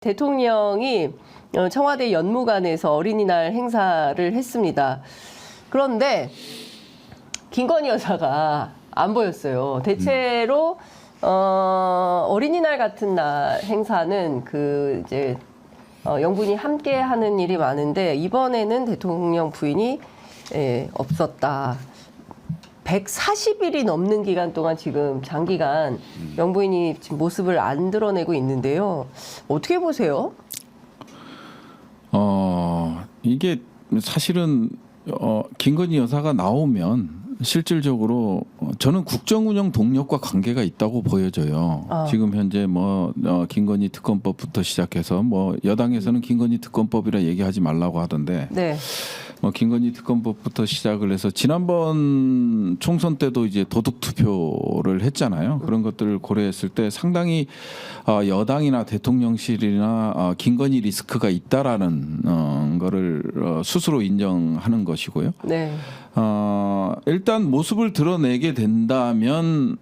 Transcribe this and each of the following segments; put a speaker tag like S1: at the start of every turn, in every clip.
S1: 대통령이 청와대 연무관에서 어린이날 행사를 했습니다. 그런데 김건희 여사가 안 보였어요. 대체로 어린이날 같은 날 행사는 이제 영분이 함께 하는 일이 많은데 이번에는 대통령 부인이 없었다. 140일이 넘는 기간 동안 지금 장기간 영부인이 지금 모습을 안 드러내고 있는데요. 어떻게 보세요?
S2: 이게 사실은 김건희 여사가 나오면 실질적으로 저는 국정운영 동력과 관계가 있다고 보여져요. 지금 현재 김건희 특검법부터 시작해서 여당에서는 김건희 특검법이라 얘기하지 말라고 하던데
S1: 네.
S2: 김건희 특검법부터 시작을 해서 지난번 총선 때도 이제 도둑 투표를 했잖아요. 그런 것들을 고려했을 때 상당히 여당이나 대통령실이나 김건희 리스크가 있다라는 거를 스스로 인정하는 것이고요.
S1: 네.
S2: 일단 모습을 드러내게 된다면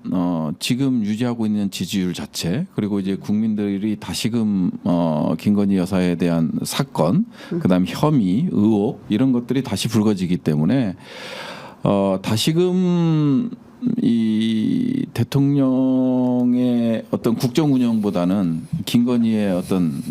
S2: 지금 유지하고 있는 지지율 자체 그리고 이제 국민들이 다시금 김건희 여사에 대한 사건, 그다음 혐의, 의혹 이런 것들이 다시 불거지기 때문에 다시금 이 대통령의 어떤 국정 운영보다는 김건희의 어떤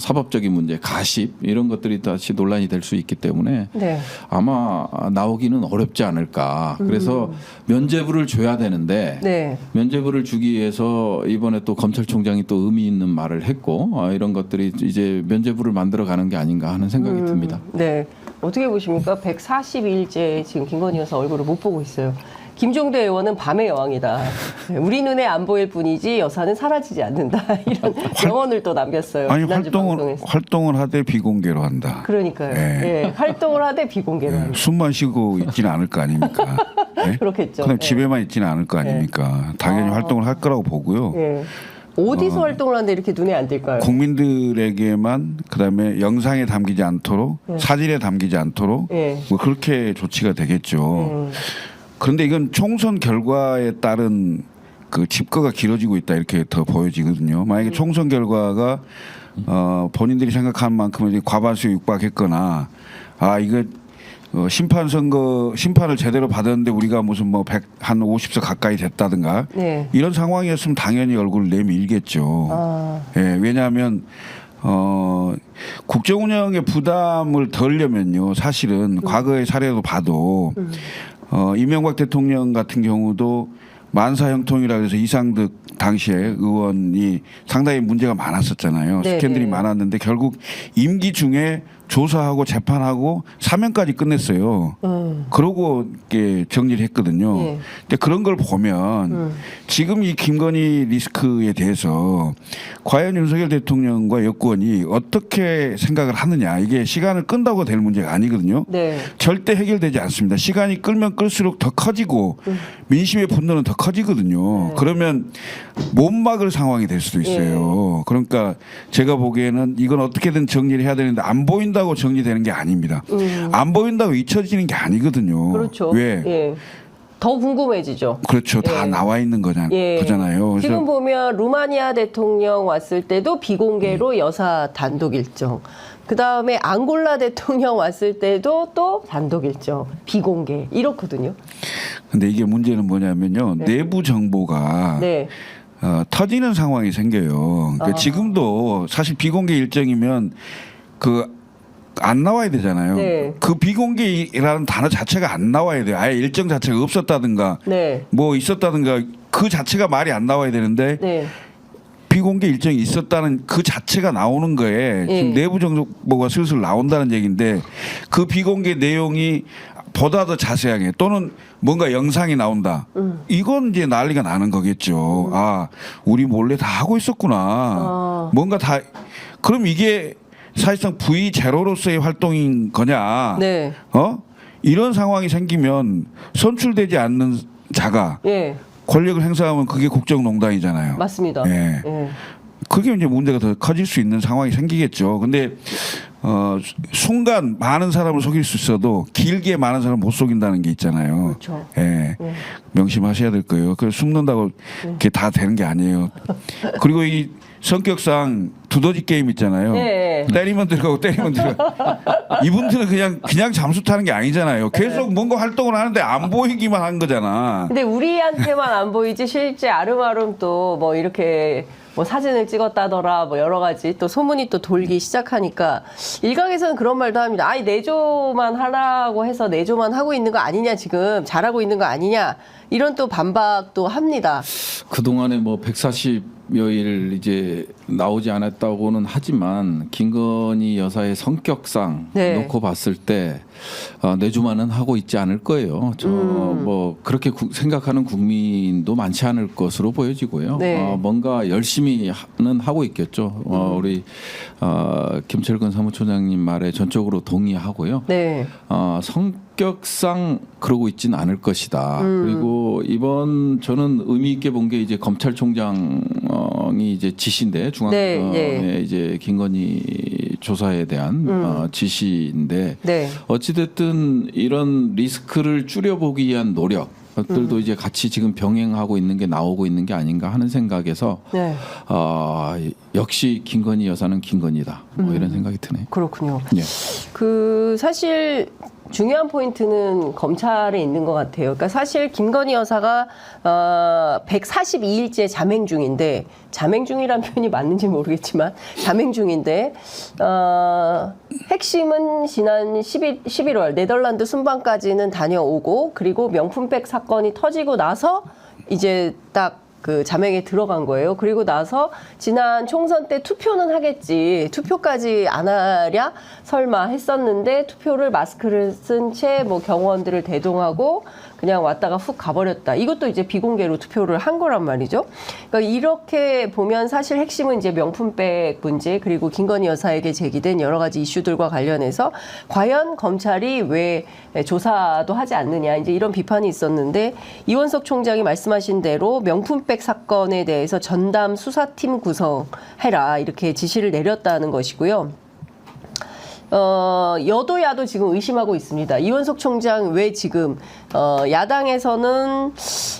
S2: 사법적인 문제, 가십 이런 것들이 다시 논란이 될 수 있기 때문에
S1: 네.
S2: 아마 나오기는 어렵지 않을까. 그래서 면죄부를 줘야 되는데
S1: 네.
S2: 면죄부를 주기 위해서 이번에 또 검찰총장이 또 의미 있는 말을 했고 이런 것들이 이제 면죄부를 만들어가는 게 아닌가 하는 생각이 듭니다.
S1: 네. 어떻게 보십니까? 140일째 지금 김건희 여사 얼굴을 못 보고 있어요. 김종대 의원은 밤의 여왕이다. 우리 눈에 안 보일 뿐이지 여사는 사라지지 않는다. 이런 명언을 또 남겼어요.
S3: 아니 활동을 하되 비공개로 한다.
S1: 그러니까요.
S3: 네.
S1: 예, 활동을 하되 비공개로 한다.
S3: 숨만 쉬고 있지는 않을 거 아닙니까? 네?
S1: 그렇겠죠.
S3: 그냥
S1: 예.
S3: 집에만 있지는 않을 거 아닙니까? 당연히 활동을 할 거라고 보고요.
S1: 예. 어디서 활동을 하는데 이렇게 눈에 안 띌까요?
S3: 국민들에게만 그다음에 영상에 담기지 않도록 사진에 담기지 않도록 그렇게 조치가 되겠죠. 그런데 이건 총선 결과에 따른 그 집거가 길어지고 있다 이렇게 더 보여지거든요. 만약에 총선 결과가 본인들이 생각하는 만큼 이제 과반수에 육박했거나 이거 심판을 제대로 받았는데 우리가 무슨 한 50석 가까이 됐다든가 이런 상황이었으면 당연히 얼굴을 내밀겠죠. 왜냐하면 국정운영의 부담을 덜려면요. 사실은 과거의 사례도 봐도 이명박 대통령 같은 경우도 만사형통이라 해서 이상득 당시에 의원이 상당히 문제가 많았었잖아요. 스캔들이 많았는데 결국 임기 중에 조사하고 재판하고 사면까지 끝냈어요. 그러고 이렇게 정리를 했거든요. 근데 그런 걸 보면 지금 이 김건희 리스크에 대해서 과연 윤석열 대통령과 여권이 어떻게 생각을 하느냐 이게 시간을 끈다고 될 문제가 아니거든요. 절대 해결되지 않습니다. 시간이 끌면 끌수록 더 커지고 민심의 분노는 더 커지거든요. 그러면 못 막을 상황이 될 수도 있어요. 그러니까 제가 보기에는 이건 어떻게든 정리를 해야 되는데 안 보인다고 정리되는 게 아닙니다. 안 보인다고 잊혀지는 게 아니거든요.
S1: 그렇죠.
S3: 왜?
S1: 더 궁금해지죠.
S3: 그렇죠. 다 나와 있는 거잖아요.
S1: 지금 보면 루마니아 대통령 왔을 때도 비공개로 여사 단독 일정. 그다음에 앙골라 대통령 왔을 때도 또 단독 일정. 비공개. 이렇거든요.
S3: 근데 이게 문제는 뭐냐면요. 내부 정보가 터지는 상황이 생겨요. 그러니까 지금도 사실 비공개 일정이면 안 나와야 되잖아요. 그 비공개라는 단어 자체가 안 나와야 돼요. 아예 일정 자체가 없었다든가 뭐 있었다든가 그 자체가 말이 안 나와야 되는데 비공개 일정이 있었다는 그 자체가 나오는 거에 지금 내부 정보가 슬슬 나온다는 얘기인데 그 비공개 내용이 보다 더 자세하게 또는 뭔가 영상이 나온다. 이건 이제 난리가 나는 거겠죠. 우리 몰래 다 하고 있었구나. 뭔가 다 그럼 이게 사실상 V0로서의 활동인 거냐. 이런 상황이 생기면 선출되지 않는 자가 권력을 행사하면 그게 국정농단이잖아요.
S1: 맞습니다.
S3: 그게 이제 문제가 더 커질 수 있는 상황이 생기겠죠. 근데 순간 많은 사람을 속일 수 있어도 길게 많은 사람을 못 속인다는 게 있잖아요.
S1: 그렇죠.
S3: 명심하셔야 될 거예요. 그 숨는다고 그게 다 되는 게 아니에요. 그리고 이 성격상 두더지 게임 있잖아요.
S1: 네.
S3: 때리면 들어가고 때리면 들어가. 이분들은 그냥 잠수 타는 게 아니잖아요. 계속 뭔가 활동을 하는데 안 보이기만 한 거잖아.
S1: 근데 우리한테만 안 보이지 실제 아름아름 또 뭐 이렇게 뭐 사진을 찍었다더라 뭐 여러 가지 또 소문이 또 돌기 시작하니까 일각에서는 그런 말도 합니다. 아이 내조만 하라고 해서 내조만 하고 있는 거 아니냐 지금 잘하고 있는 거 아니냐 이런 또 반박도 합니다.
S2: 그 동안에 뭐 140여일 이제 나오지 않았다고는 하지만 김건희 여사의 성격상
S1: 네.
S2: 놓고 봤을 때 내주만은 하고 있지 않을 거예요. 저 뭐 그렇게 생각하는 국민도 많지 않을 것으로 보여지고요.
S1: 네.
S2: 뭔가 열심히는 하고 있겠죠. 우리 김철근 사무총장님 말에 전적으로 동의하고요.
S1: 네.
S2: 성격상 그러고 있지는 않을 것이다. 그리고 이번 저는 의미 있게 본 게 이제 검찰총장이 이제 지시인데 중앙에
S1: 네.
S2: 이제 김건희 조사에 대한 지시인데
S1: 네.
S2: 어찌됐든 이런 리스크를 줄여보기 위한 노력들도 이제 같이 지금 병행하고 있는 게 나오고 있는 게 아닌가 하는 생각에서
S1: 네.
S2: 역시 김건희 여사는 김건희다. 뭐 이런 생각이 드네요.
S1: 그렇군요.
S2: 예.
S1: 그 사실 중요한 포인트는 검찰에 있는 것 같아요. 그러니까 사실 김건희 여사가 142일째 잠행 중인데 잠행 중이란 표현이 맞는지 모르겠지만 잠행 중인데 핵심은 지난 11월 네덜란드 순방까지는 다녀오고 그리고 명품백 사건이 터지고 나서 이제 딱 그 잠행에 들어간 거예요. 그리고 나서 지난 총선 때 투표는 하겠지. 투표까지 안 하랴? 설마 했었는데 투표를 마스크를 쓴 채 뭐 경호원들을 대동하고 그냥 왔다가 훅 가버렸다. 이것도 이제 비공개로 투표를 한 거란 말이죠. 그러니까 이렇게 보면 사실 핵심은 이제 명품백 문제 그리고 김건희 여사에게 제기된 여러 가지 이슈들과 관련해서 과연 검찰이 왜 조사도 하지 않느냐 이제 이런 비판이 있었는데 이원석 총장이 말씀하신 대로 명품백 사건에 대해서 전담 수사팀 구성해라 이렇게 지시를 내렸다는 것이고요. 여도야도 지금 의심하고 있습니다. 이원석 총장 왜 지금 야당에서는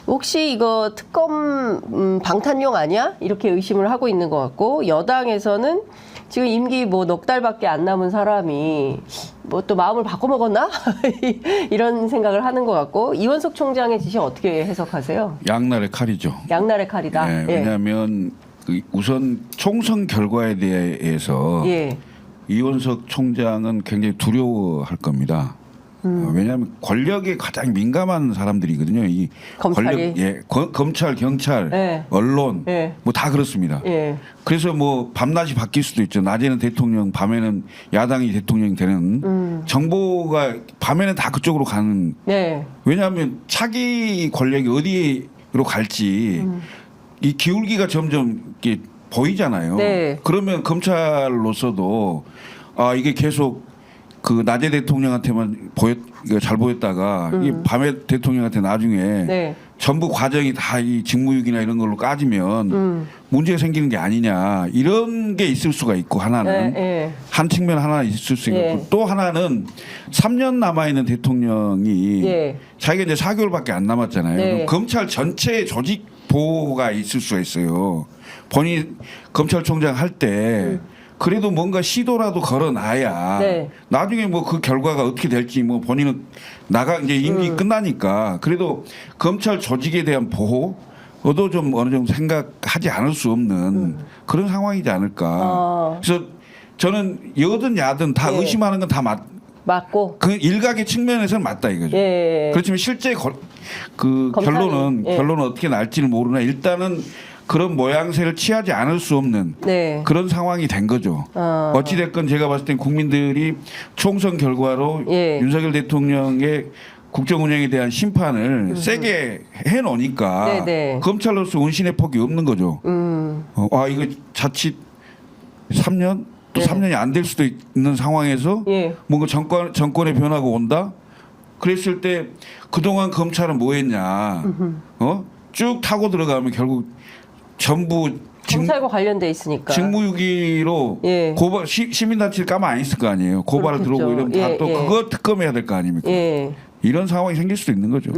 S1: 혹시 이거 특검 방탄용 아니야? 이렇게 의심을 하고 있는 것 같고 여당에서는 지금 임기 뭐 넉 달밖에 안 남은 사람이 뭐 또 마음을 바꿔먹었나? 이런 생각을 하는 것 같고 이원석 총장의 지시 어떻게 해석하세요?
S3: 양날의 칼이죠.
S1: 양날의 칼이다.
S3: 네, 왜냐하면 우선 총선 결과에 대해서
S1: 예.
S3: 이원석 총장은 굉장히 두려워할 겁니다. 왜냐하면 권력에 가장 민감한 사람들이거든요. 이
S1: 검찰이?
S3: 검찰, 경찰,
S1: 예.
S3: 언론,
S1: 예.
S3: 뭐 다 그렇습니다.
S1: 예.
S3: 그래서 뭐 밤낮이 바뀔 수도 있죠. 낮에는 대통령, 밤에는 야당이 대통령이 되는 정보가 밤에는 다 그쪽으로 가는.
S1: 네.
S3: 왜냐하면 차기 권력이 어디로 갈지 이 기울기가 점점 이렇게 보이잖아요.
S1: 네.
S3: 그러면 검찰로서도 이게 계속 그 낮에 대통령한테만 잘 보였다가 이 밤에 대통령한테 나중에
S1: 네.
S3: 전부 과정이 다 이 직무유기나 이런 걸로 까지면 문제가 생기는 게 아니냐 이런 게 있을 수가 있고 하나는
S1: 네.
S3: 한 측면 하나 있을 수 있고
S1: 예.
S3: 또 하나는 3년 남아 있는 대통령이
S1: 예.
S3: 자기가 이제 4개월밖에 안 남았잖아요.
S1: 네.
S3: 그럼 검찰 전체의 조직 보호가 있을 수가 있어요. 본인 검찰총장 할 때 그래도 뭔가 시도라도 걸어놔야
S1: 네.
S3: 나중에 뭐 그 결과가 어떻게 될지 뭐 본인은 이제 임기 끝나니까 그래도 검찰 조직에 대한 보호도 좀 어느 정도 생각하지 않을 수 없는 그런 상황이지 않을까. 그래서 저는 여든 야든 다
S1: 예.
S3: 의심하는 건 다
S1: 맞고.
S3: 그 일각의 측면에서는 맞다 이거죠.
S1: 예.
S3: 그렇지만 실제 그
S1: 검찰이,
S3: 결론은 어떻게 날지는 모르나 일단은 그런 모양새를 취하지 않을 수 없는
S1: 네.
S3: 그런 상황이 된 거죠. 어찌됐건 제가 봤을 땐 국민들이 총선 결과로
S1: 예.
S3: 윤석열 대통령의 국정 운영에 대한 심판을 세게 해놓으니까
S1: 네네.
S3: 검찰로서 운신의 폭이 없는 거죠. 이거 자칫 3년 또
S1: 네.
S3: 3년이 안 될 수도 있는 상황에서
S1: 예.
S3: 뭔가 정권의 변화가 온다. 그랬을 때 그동안 검찰은 뭐했냐? 쭉 타고 들어가면 결국 전부
S1: 검찰과 관련돼 있으니까.
S3: 직무유기로
S1: 예.
S3: 고발 시민단체를 까면 안 있을 거 아니에요. 고발을
S1: 그렇겠죠.
S3: 들어오고 이러면 다
S1: 예,
S3: 또
S1: 예.
S3: 그거 특검해야 될 거 아닙니까?
S1: 예.
S3: 이런 상황이 생길 수도 있는 거죠.